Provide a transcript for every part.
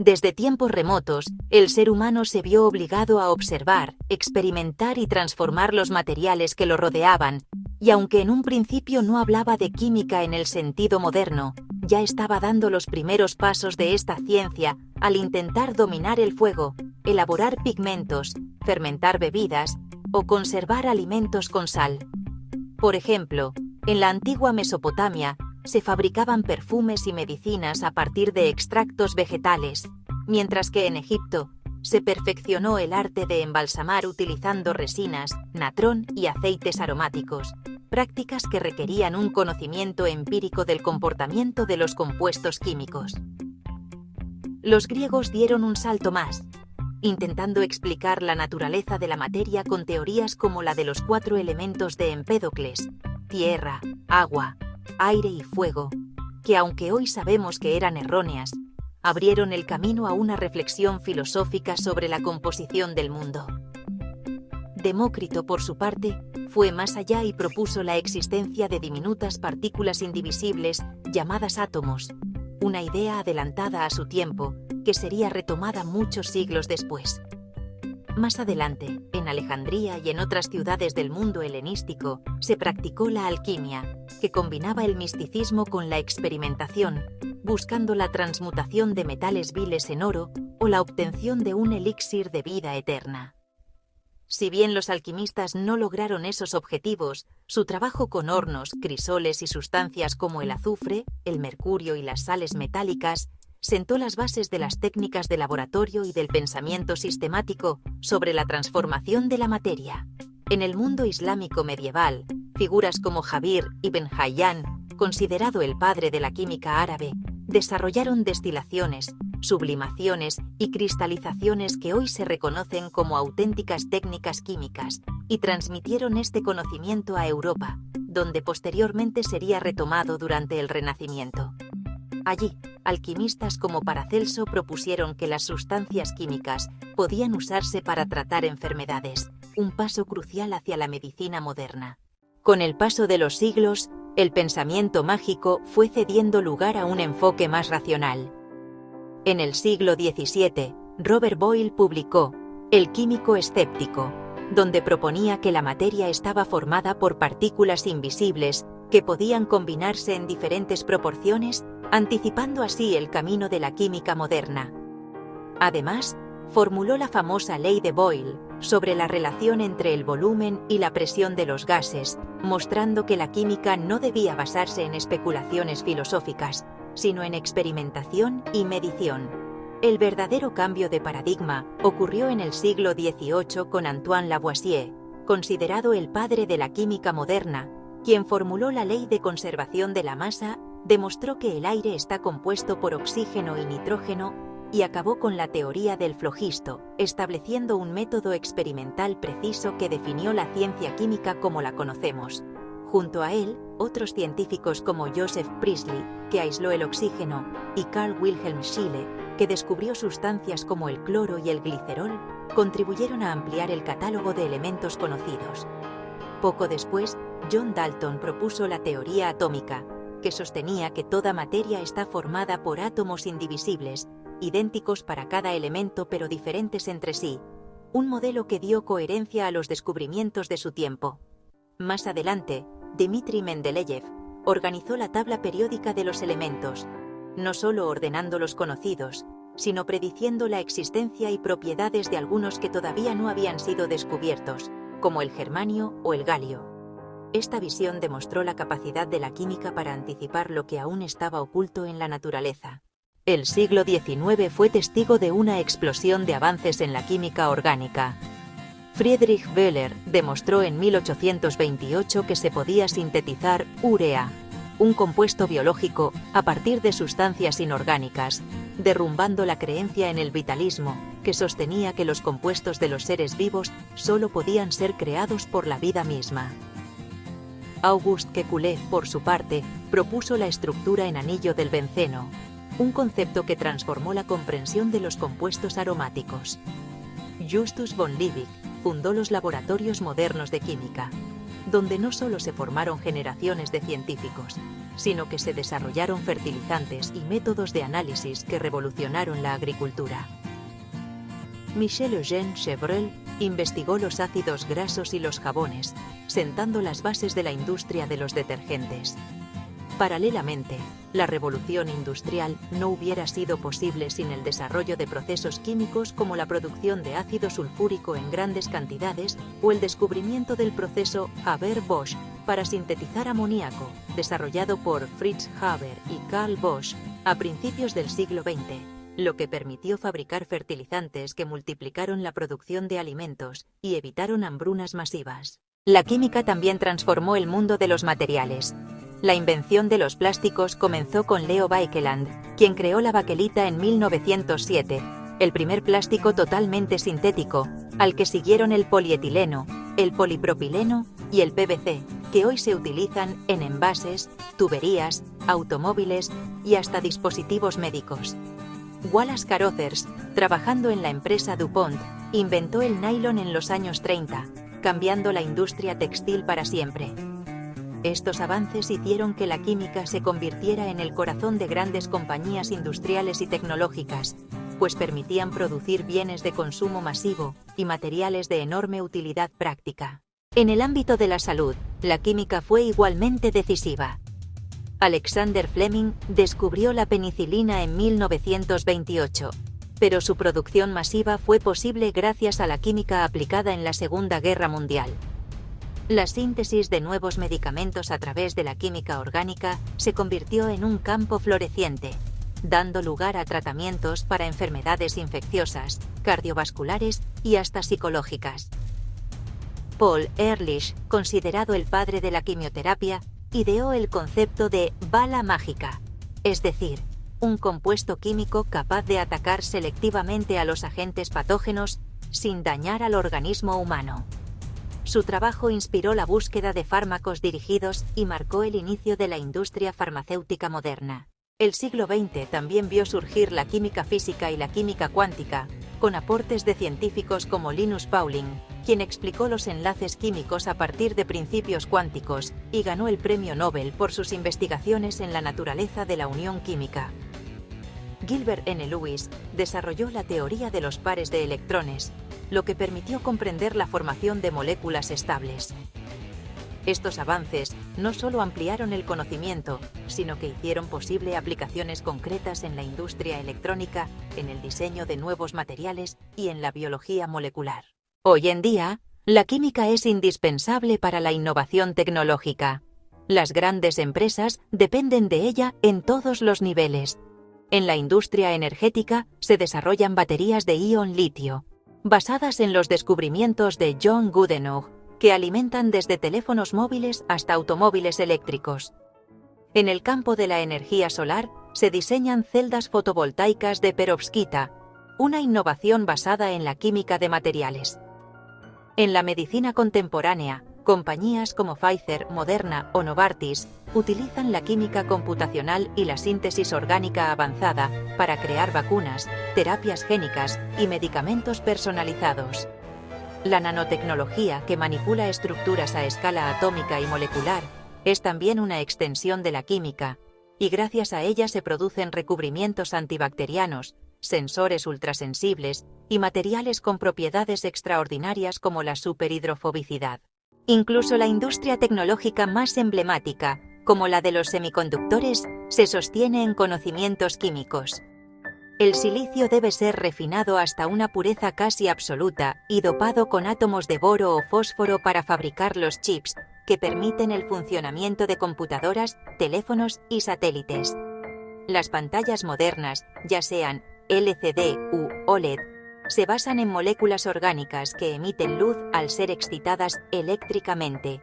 Desde tiempos remotos, el ser humano se vio obligado a observar, experimentar y transformar los materiales que lo rodeaban, y aunque en un principio no hablaba de química en el sentido moderno, ya estaba dando los primeros pasos de esta ciencia al intentar dominar el fuego, elaborar pigmentos, fermentar bebidas o conservar alimentos con sal. Por ejemplo, en la antigua Mesopotamia, se fabricaban perfumes y medicinas a partir de extractos vegetales, mientras que en Egipto se perfeccionó el arte de embalsamar utilizando resinas, natrón y aceites aromáticos, prácticas que requerían un conocimiento empírico del comportamiento de los compuestos químicos. Los griegos dieron un salto más, intentando explicar la naturaleza de la materia con teorías como la de los 4 elementos de Empédocles: tierra, agua, aire y fuego, que aunque hoy sabemos que eran erróneas, abrieron el camino a una reflexión filosófica sobre la composición del mundo. Demócrito, por su parte, fue más allá y propuso la existencia de diminutas partículas indivisibles llamadas átomos, una idea adelantada a su tiempo, que sería retomada muchos siglos después. Más adelante, en Alejandría y en otras ciudades del mundo helenístico, se practicó la alquimia, que combinaba el misticismo con la experimentación, buscando la transmutación de metales viles en oro o la obtención de un elixir de vida eterna. Si bien los alquimistas no lograron esos objetivos, su trabajo con hornos, crisoles y sustancias como el azufre, el mercurio y las sales metálicas sentó las bases de las técnicas de laboratorio y del pensamiento sistemático sobre la transformación de la materia. En el mundo islámico medieval, figuras como Jabir ibn Hayyan, considerado el padre de la química árabe, desarrollaron destilaciones, sublimaciones y cristalizaciones que hoy se reconocen como auténticas técnicas químicas, y transmitieron este conocimiento a Europa, donde posteriormente sería retomado durante el Renacimiento. Allí, alquimistas como Paracelso propusieron que las sustancias químicas podían usarse para tratar enfermedades, un paso crucial hacia la medicina moderna. Con el paso de los siglos, el pensamiento mágico fue cediendo lugar a un enfoque más racional. En el siglo XVII, Robert Boyle publicó El químico escéptico, donde proponía que la materia estaba formada por partículas invisibles que podían combinarse en diferentes proporciones, anticipando así el camino de la química moderna. Además, formuló la famosa ley de Boyle sobre la relación entre el volumen y la presión de los gases, mostrando que la química no debía basarse en especulaciones filosóficas, sino en experimentación y medición. El verdadero cambio de paradigma ocurrió en el siglo XVIII con Antoine Lavoisier, considerado el padre de la química moderna, quien formuló la ley de conservación de la masa, demostró que el aire está compuesto por oxígeno y nitrógeno y acabó con la teoría del flogisto, estableciendo un método experimental preciso que definió la ciencia química como la conocemos. Junto a él, otros científicos como Joseph Priestley, que aisló el oxígeno, y Carl Wilhelm Scheele, que descubrió sustancias como el cloro y el glicerol, contribuyeron a ampliar el catálogo de elementos conocidos. Poco después, John Dalton propuso la teoría atómica, que sostenía que toda materia está formada por átomos indivisibles, idénticos para cada elemento pero diferentes entre sí, un modelo que dio coherencia a los descubrimientos de su tiempo. Más adelante, Dmitri Mendeleev organizó la tabla periódica de los elementos, no solo ordenando los conocidos, sino prediciendo la existencia y propiedades de algunos que todavía no habían sido descubiertos, como el germanio o el galio. Esta visión demostró la capacidad de la química para anticipar lo que aún estaba oculto en la naturaleza. El siglo XIX fue testigo de una explosión de avances en la química orgánica. Friedrich Wöhler demostró en 1828 que se podía sintetizar urea, un compuesto biológico, a partir de sustancias inorgánicas, derrumbando la creencia en el vitalismo, que sostenía que los compuestos de los seres vivos solo podían ser creados por la vida misma. Auguste Kekulé, por su parte, propuso la estructura en anillo del benceno, un concepto que transformó la comprensión de los compuestos aromáticos. Justus von Liebig fundó los laboratorios modernos de química. donde no solo se formaron generaciones de científicos, sino que se desarrollaron fertilizantes y métodos de análisis que revolucionaron la agricultura. Michel-Eugène Chevreul investigó los ácidos grasos y los jabones, sentando las bases de la industria de los detergentes. Paralelamente, la revolución industrial no hubiera sido posible sin el desarrollo de procesos químicos como la producción de ácido sulfúrico en grandes cantidades o el descubrimiento del proceso Haber-Bosch para sintetizar amoníaco, desarrollado por Fritz Haber y Carl Bosch a principios del siglo XX, lo que permitió fabricar fertilizantes que multiplicaron la producción de alimentos y evitaron hambrunas masivas. La química también transformó el mundo de los materiales. La invención de los plásticos comenzó con Leo Baekeland, quien creó la baquelita en 1907, el primer plástico totalmente sintético, al que siguieron el polietileno, el polipropileno y el PVC, que hoy se utilizan en envases, tuberías, automóviles y hasta dispositivos médicos. Wallace Carothers, trabajando en la empresa DuPont, inventó el nylon en los años 30, cambiando la industria textil para siempre. Estos avances hicieron que la química se convirtiera en el corazón de grandes compañías industriales y tecnológicas, pues permitían producir bienes de consumo masivo y materiales de enorme utilidad práctica. En el ámbito de la salud, la química fue igualmente decisiva. Alexander Fleming descubrió la penicilina en 1928, pero su producción masiva fue posible gracias a la química aplicada en la Segunda Guerra Mundial. La síntesis de nuevos medicamentos a través de la química orgánica se convirtió en un campo floreciente, dando lugar a tratamientos para enfermedades infecciosas, cardiovasculares y hasta psicológicas. Paul Ehrlich, considerado el padre de la quimioterapia, ideó el concepto de bala mágica, es decir, un compuesto químico capaz de atacar selectivamente a los agentes patógenos sin dañar al organismo humano. Su trabajo inspiró la búsqueda de fármacos dirigidos y marcó el inicio de la industria farmacéutica moderna. El siglo XX también vio surgir la química física y la química cuántica, con aportes de científicos como Linus Pauling, quien explicó los enlaces químicos a partir de principios cuánticos y ganó el Premio Nobel por sus investigaciones en la naturaleza de la unión química. Gilbert N. Lewis desarrolló la teoría de los pares de electrones, lo que permitió comprender la formación de moléculas estables. Estos avances no solo ampliaron el conocimiento, sino que hicieron posible aplicaciones concretas en la industria electrónica, en el diseño de nuevos materiales y en la biología molecular. Hoy en día, la química es indispensable para la innovación tecnológica. Las grandes empresas dependen de ella en todos los niveles. En la industria energética se desarrollan baterías de ion litio, basadas en los descubrimientos de John Goodenough, que alimentan desde teléfonos móviles hasta automóviles eléctricos. En el campo de la energía solar se diseñan celdas fotovoltaicas de perovskita, una innovación basada en la química de materiales. En la medicina contemporánea, compañías como Pfizer, Moderna o Novartis utilizan la química computacional y la síntesis orgánica avanzada para crear vacunas, terapias génicas y medicamentos personalizados. La nanotecnología, que manipula estructuras a escala atómica y molecular, es también una extensión de la química, y gracias a ella se producen recubrimientos antibacterianos, sensores ultrasensibles y materiales con propiedades extraordinarias como la superhidrofobicidad. Incluso la industria tecnológica más emblemática, como la de los semiconductores, se sostiene en conocimientos químicos. El silicio debe ser refinado hasta una pureza casi absoluta y dopado con átomos de boro o fósforo para fabricar los chips, que permiten el funcionamiento de computadoras, teléfonos y satélites. Las pantallas modernas, ya sean LCD u OLED, se basan en moléculas orgánicas que emiten luz al ser excitadas eléctricamente.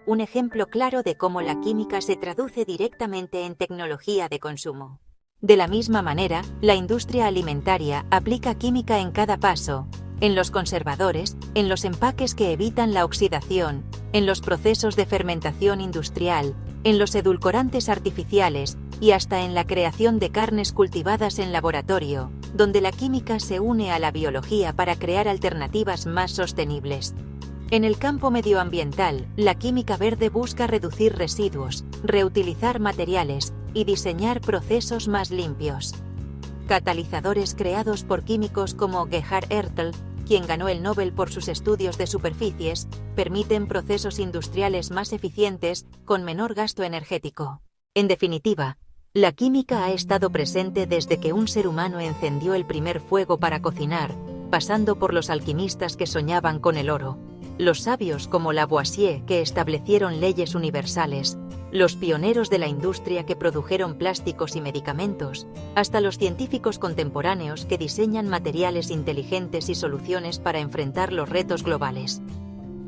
Un ejemplo claro de cómo la química se traduce directamente en tecnología de consumo. De la misma manera, la industria alimentaria aplica química en cada paso, en los conservadores, en los empaques que evitan la oxidación, en los procesos de fermentación industrial, en los edulcorantes artificiales y hasta en la creación de carnes cultivadas en laboratorio, donde la química se une a la biología para crear alternativas más sostenibles. En el campo medioambiental, la química verde busca reducir residuos, reutilizar materiales y diseñar procesos más limpios. Catalizadores creados por químicos como Gerhard Ertl, quien ganó el Nobel por sus estudios de superficies, permiten procesos industriales más eficientes con menor gasto energético. En definitiva, la química ha estado presente desde que un ser humano encendió el primer fuego para cocinar, pasando por los alquimistas que soñaban con el oro, los sabios como Lavoisier que establecieron leyes universales, los pioneros de la industria que produjeron plásticos y medicamentos, hasta los científicos contemporáneos que diseñan materiales inteligentes y soluciones para enfrentar los retos globales.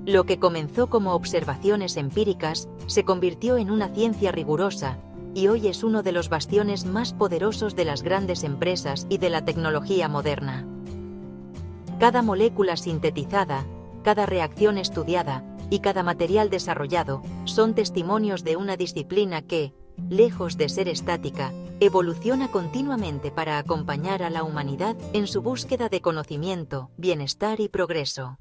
Lo que comenzó como observaciones empíricas se convirtió en una ciencia rigurosa y hoy es uno de los bastiones más poderosos de las grandes empresas y de la tecnología moderna. Cada molécula sintetizada, cada reacción estudiada y cada material desarrollado son testimonios de una disciplina que, lejos de ser estática, evoluciona continuamente para acompañar a la humanidad en su búsqueda de conocimiento, bienestar y progreso.